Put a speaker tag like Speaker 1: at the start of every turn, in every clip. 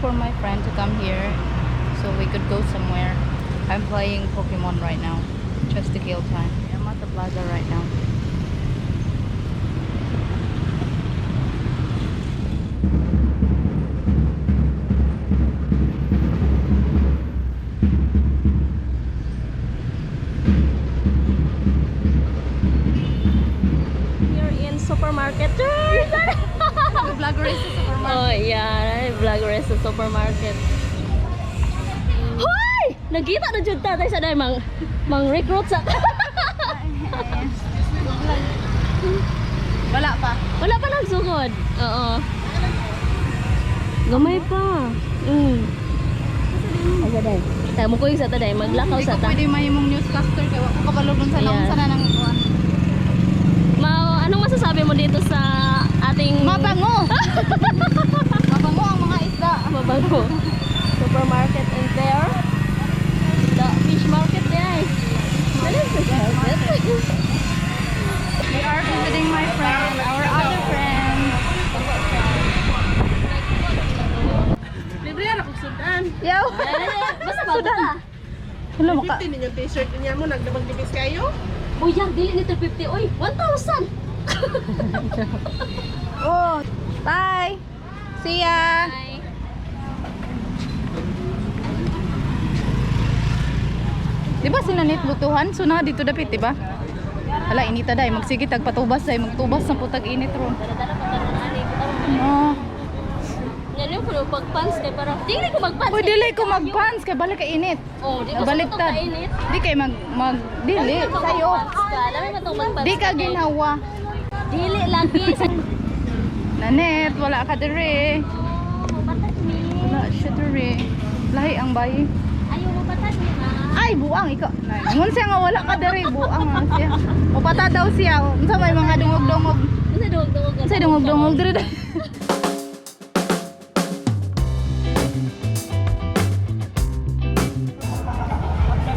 Speaker 1: for my friend to come here so we could go somewhere. I'm playing Pokemon right now just to kill time. I'm at the plaza right now.
Speaker 2: Supermarket.
Speaker 1: Vlogger is sa supermarket.
Speaker 2: Oh yeah, vlogger is sa supermarket. Hoy! Nagkita na jud ta sa day mang recruit sa.
Speaker 1: Wala pa.
Speaker 2: Wala pa nagsugod. Oo. Gamay pa. Asa day? Tamo ko yung sa taday maglakaw
Speaker 1: Hindi
Speaker 2: sa
Speaker 1: ko
Speaker 2: ta.
Speaker 1: pwede mahimong newscaster kaya wako kabalo dun sa naong sana nang kuan.
Speaker 2: Anong masasabi mo dito sa ating
Speaker 1: Mabango! Mabango ang mga isda.
Speaker 2: Mabango supermarket and there the fish market there.
Speaker 1: We are visiting my friend, our other friend.
Speaker 3: Libre na kung sundan.
Speaker 1: Yo!
Speaker 2: Basta bago ka.
Speaker 1: Hello, maka.
Speaker 3: 50 ninyong t-shirt niya mo, nagdabag-dibis kayo?
Speaker 2: Uy, yan, dili nito 50. Uy, 1,000.
Speaker 1: Oh, bye! See ya!
Speaker 2: Bye.
Speaker 1: Diba sila nit butuhan? So na dito dapit, diba? Hala, inita day. Magsige tagpatubas day. Magtubas na putag init ron. No.
Speaker 2: Yan yung puno pag-pants kay parang dili ko mag-pants.
Speaker 1: Uy, dili ko mag-pants. Kay balik ka init.
Speaker 2: Oh, di ko
Speaker 1: Baliktad.
Speaker 2: kainit.
Speaker 1: Di kay dili. Sayo.
Speaker 2: Dami man tong mag-pants.
Speaker 1: Di ka ginawa.
Speaker 2: Dili lagi.
Speaker 1: Nanet, wala ka dire.
Speaker 2: Patad ni.
Speaker 1: Wala siya dire. Lahi ang bayi.
Speaker 2: Ayaw mo patad ni ma.
Speaker 1: Ay, buang ikaw. Ngun siya nga wala ka dire. Buang nga siya. Upata daw siya. Unsa may mga dungog-dungog.
Speaker 2: Unsa dungog-dungog?
Speaker 1: Unsa dungog-dungog dire.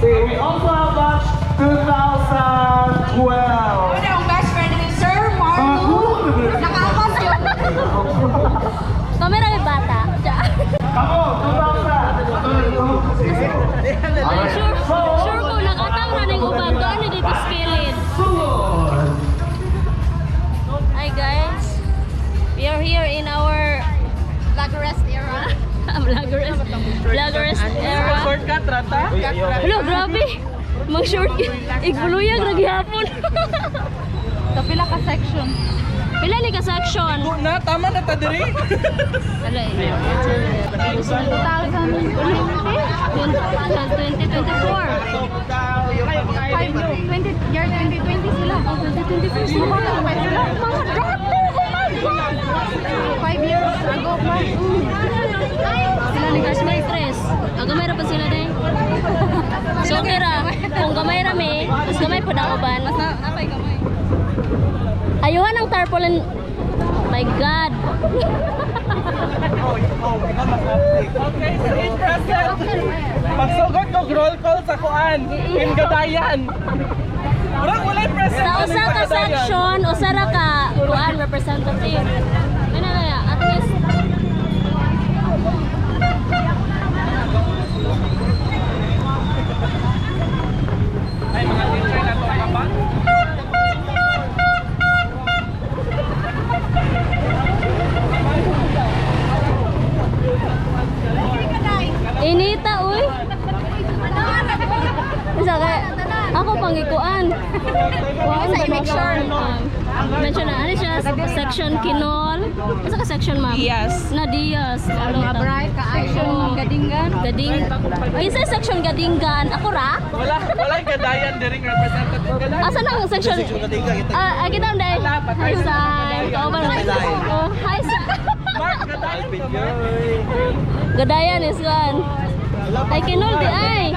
Speaker 4: We also have batch 2012.
Speaker 1: Ano ang best friend ni Sir Marlo? Nakaapas yun.
Speaker 2: Kamera may bata.
Speaker 4: Ako, 2000.
Speaker 2: Sure ko nakatang na ning ubang doon ni dito skilled. Hi guys. We are here in our
Speaker 1: Vloggerest era.
Speaker 2: vlogger's era.
Speaker 3: Shortcut, rata?
Speaker 2: Hello, grabe. Mang short iguluyag naghihapon.
Speaker 1: Kapila ka section.
Speaker 2: Pila ni ka section?
Speaker 3: Na, tama na ta diri.
Speaker 2: Ala, 2024.
Speaker 1: 20 year 2020 sila. 2024 sila. Mga dati, oh my God! 5 years ago pa.
Speaker 2: Sila ni Gas may tres. Gamay ra pa sila day. So kira, kung gamay ra mi, mas gamay pa daw uban. Mas napay gamay. Ayuhan ang tarpaulin. My God.
Speaker 3: Okay, so in process. Pagsugod ko, roll call sa kuan. In Gadayan. Wala present.
Speaker 2: Sa usa ka section, usa ra ka kuan representative. Ano na ya? At least
Speaker 3: Ay, mga teacher na to kapag.
Speaker 2: inita uy. Isa ka ako pangikuan. Kuan
Speaker 1: Sa make sure.
Speaker 2: Mention na ano siya section Kinol. Asa ka section ma'am?
Speaker 3: Yes.
Speaker 2: Na Diaz.
Speaker 1: Mga bright ka section gadingan.
Speaker 2: Gading. Isa section Gadingan. Ako ra?
Speaker 3: Wala yung Gadayan diring representative Gadayan.
Speaker 2: Asa na ang section? Kita ang day. Hi side. Oh, hi side.
Speaker 3: Mark, Gadayan ka, Mark.
Speaker 2: Gadayan is one. Ay Kinol di ay.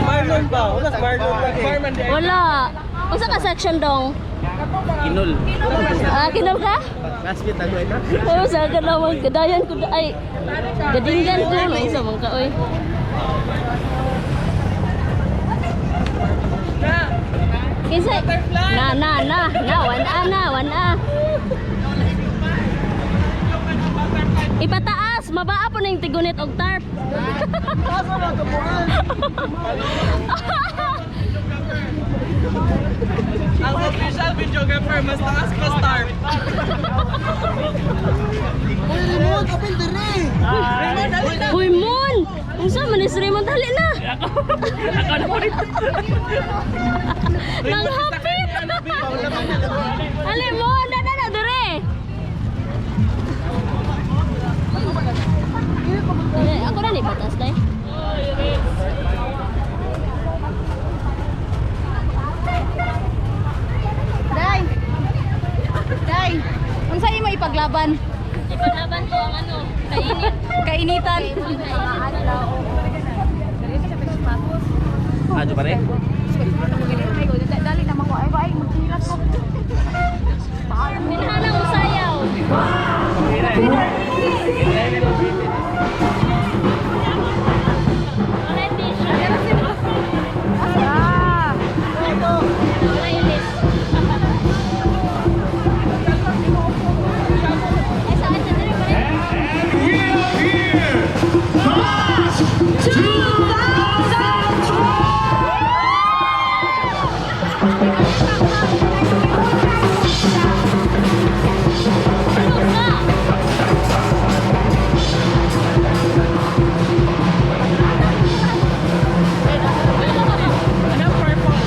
Speaker 3: Marlon ba? Wala sa Marlon. Fireman di ay.
Speaker 2: Wala. Usa ka section dong?
Speaker 4: Kinol.
Speaker 2: Kinol ka?
Speaker 4: Basket ako ito.
Speaker 2: Oh, sa naman Gadayan ko ay Gadingan ko may isa man ka oy. Kinsa? Na, wan a. Ipataas, mabaa po na yung tigunit og tarp.
Speaker 3: Ang official videographer, mas taas pa star.
Speaker 2: Uy, Mon! Unsa man ni Raymond, dali na. Nang hapit. Ali mo, dada na dire. Ako na ni batas dai.
Speaker 1: Day. Day. Unsa imo ipaglaban?
Speaker 2: Ipalaban ko ang ano, kainit.
Speaker 1: Kainitan.
Speaker 4: Ano pa rin?
Speaker 1: Dali na mo ay magkilat ko.
Speaker 2: Minhala mo sayaw. Alright, tissue.
Speaker 1: Ah.
Speaker 2: Wala ilis. Eh, saan siya dire pa rin? Tulog ka!
Speaker 3: Anong purple?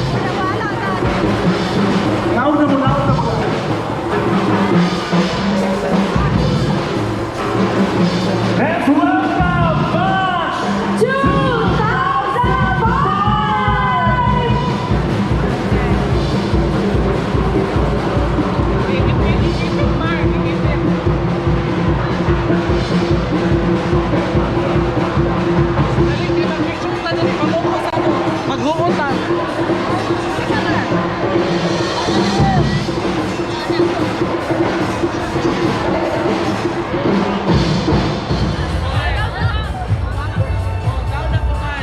Speaker 3: Maghuutan.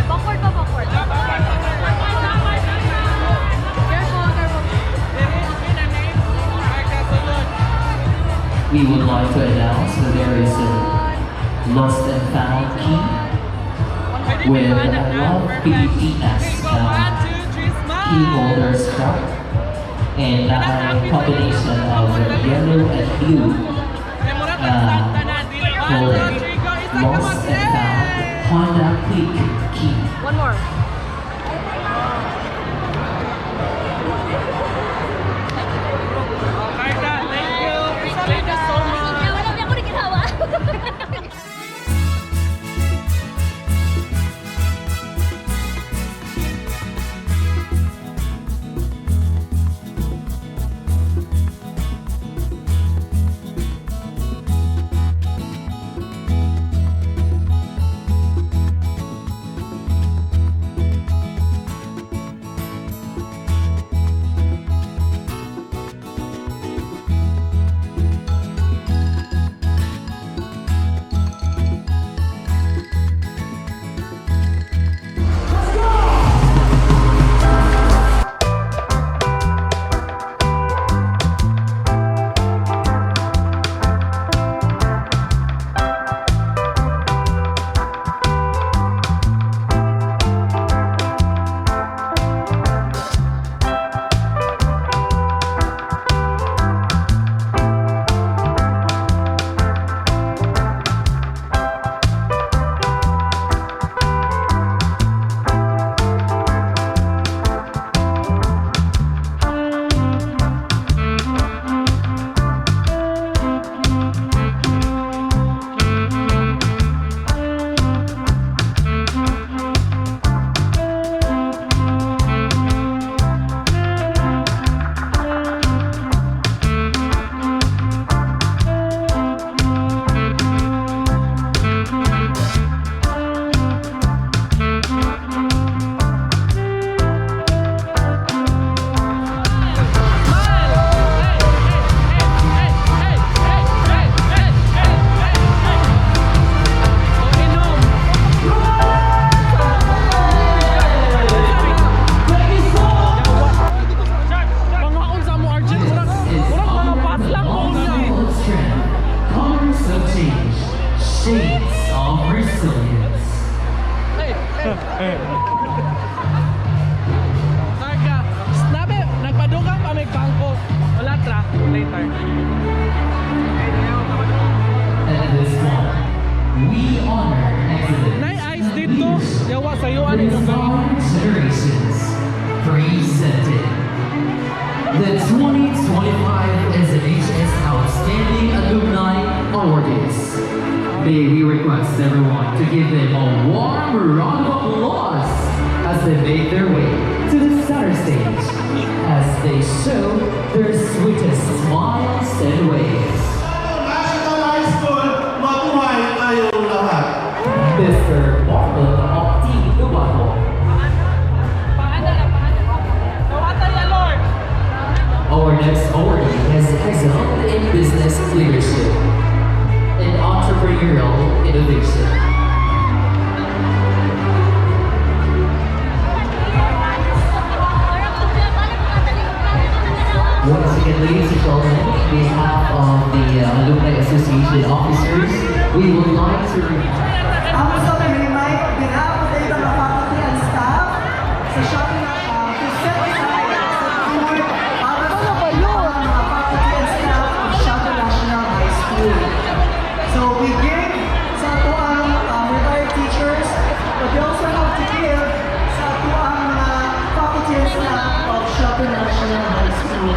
Speaker 2: Backward pa, backward.
Speaker 5: We would like to announce that there is a lost and found key with a love PPS key holder strap and a combination of yellow and blue for lost and found Honda Click key.
Speaker 2: One more.
Speaker 3: Carta, thank you. Thank you so much.
Speaker 2: Wala niya ako rin ginawa.
Speaker 3: Yawa sa'yo, ano yung
Speaker 5: Inspiring generations presented the 2025 SNHS Outstanding Alumni Awardees. May we request everyone to give them a warm round of applause as they make their way to the center stage as they show their sweetest smiles and waves.
Speaker 6: National High School, mabuhay tayong lahat.
Speaker 5: Mr. Marlon of Team Dubago.
Speaker 3: Nawatan ya, Lord!
Speaker 5: Our next awardee has excelled in business leadership and entrepreneurial innovation. Once again, ladies and gentlemen, on behalf of the Alumni Association officers, we would like to
Speaker 7: Ako gusto kong remind on behalf of the ibang faculty and staff sa Shopee to set aside sa tour para sa mga faculty and staff of Shopee National High School. So we give sa ito ang retired teachers, but we also have to give sa ito ang mga faculty and staff of Shopee National High School.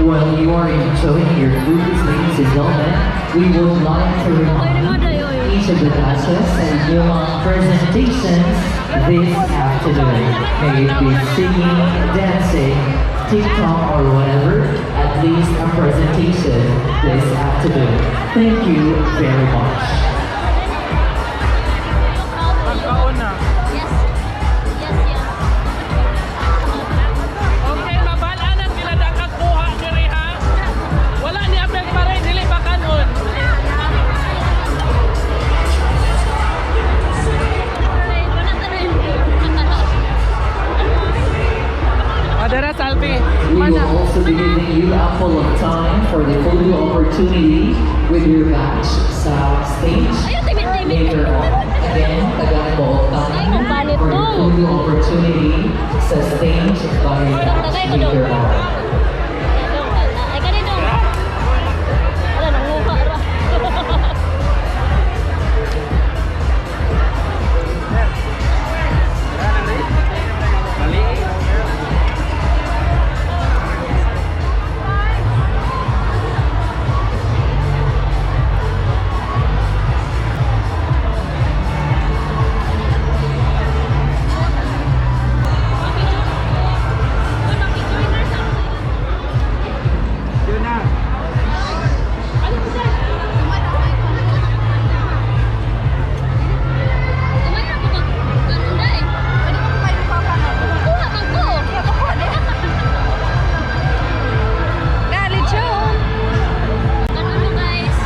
Speaker 5: While you are enjoying your foods, ladies and gentlemen, we would like to remind each of the batches and your presentations this afternoon. May it be singing, dancing, TikTok, or whatever, at least a presentation this afternoon. Thank you very much.
Speaker 3: Pagkauna.
Speaker 2: Yes. Yes, yes.
Speaker 3: Okay, mabalaan ang kiladakang kuha diri ha. Wala ni apel pa rin, dili pa kanon. Adara Salvi.
Speaker 5: We will also be giving you ample of time for the photo opportunity with your batch sa stage later on. Again, tagang buong
Speaker 2: Ay, kung
Speaker 5: time
Speaker 2: balit
Speaker 5: for the
Speaker 2: to.
Speaker 5: photo opportunity sa stage by your batch
Speaker 2: Tagay ko daw.
Speaker 5: later on.
Speaker 2: Ay, kanino? Wala, nanguha ra. Kumaya ako mag... Ganun na eh. Kuha man ko.
Speaker 1: Galit siya, oh.
Speaker 2: Ganun mo, guys.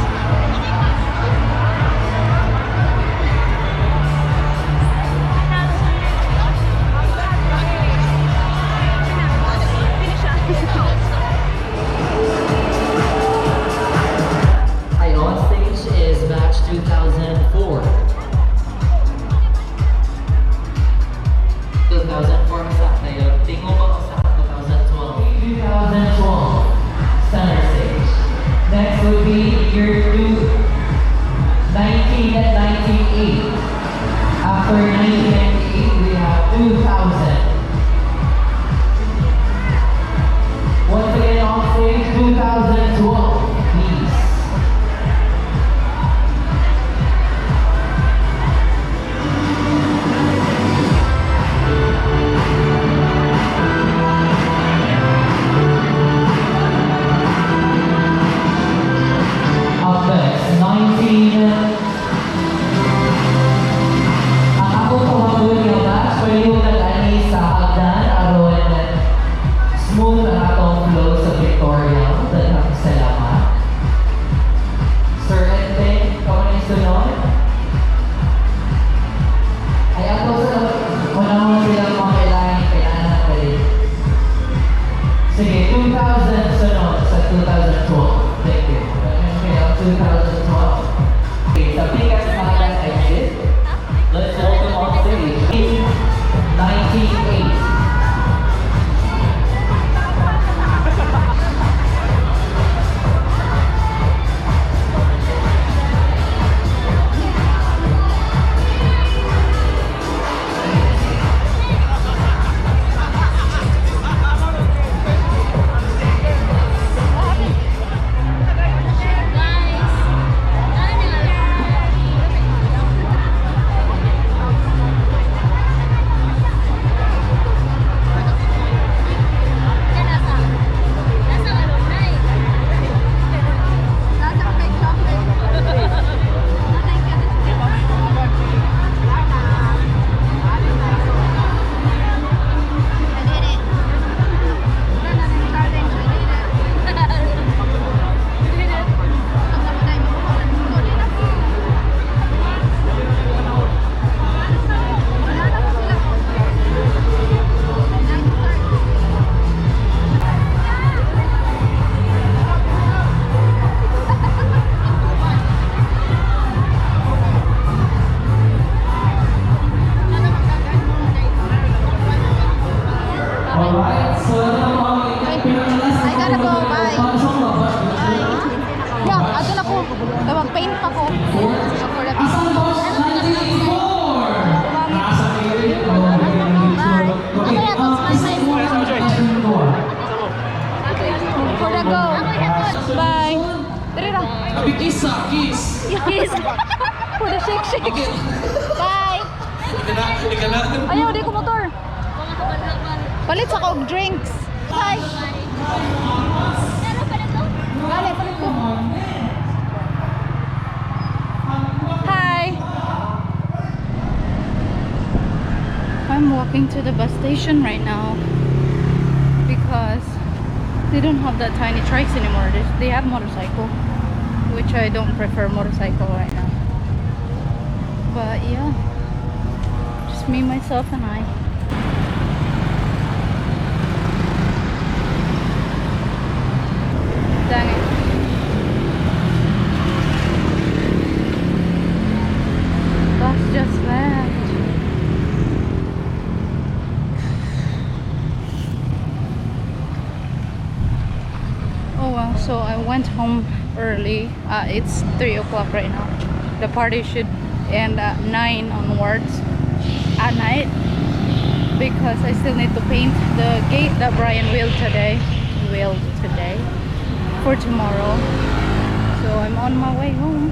Speaker 5: Hi, on stage is batch 2004. 2004 sa tayo. Tingnan mo sa 2012. 2012. Center stage. Next would be year 2. 19 and 1988. After 1998, we have 2000. Once again on stage, 2012, please. Up next, 19. Ang ako po ang yung batch, pwede mo na sa
Speaker 1: Bye! Ayaw, di ko motor. Palit sa kog drinks. Bye! Bale, palit ko. Hi! I'm walking to the bus station right now because they don't have that tiny trikes anymore. They have motorcycle, which I don't prefer motorcycle right now. But yeah, just me, myself, and I. Dang it. Bus just left. Oh well, so I went home early. It's 3 o'clock right now. The party should end at 9 onwards at night because I still need to paint the gate that Brian wheeled today for tomorrow. So I'm on my way home.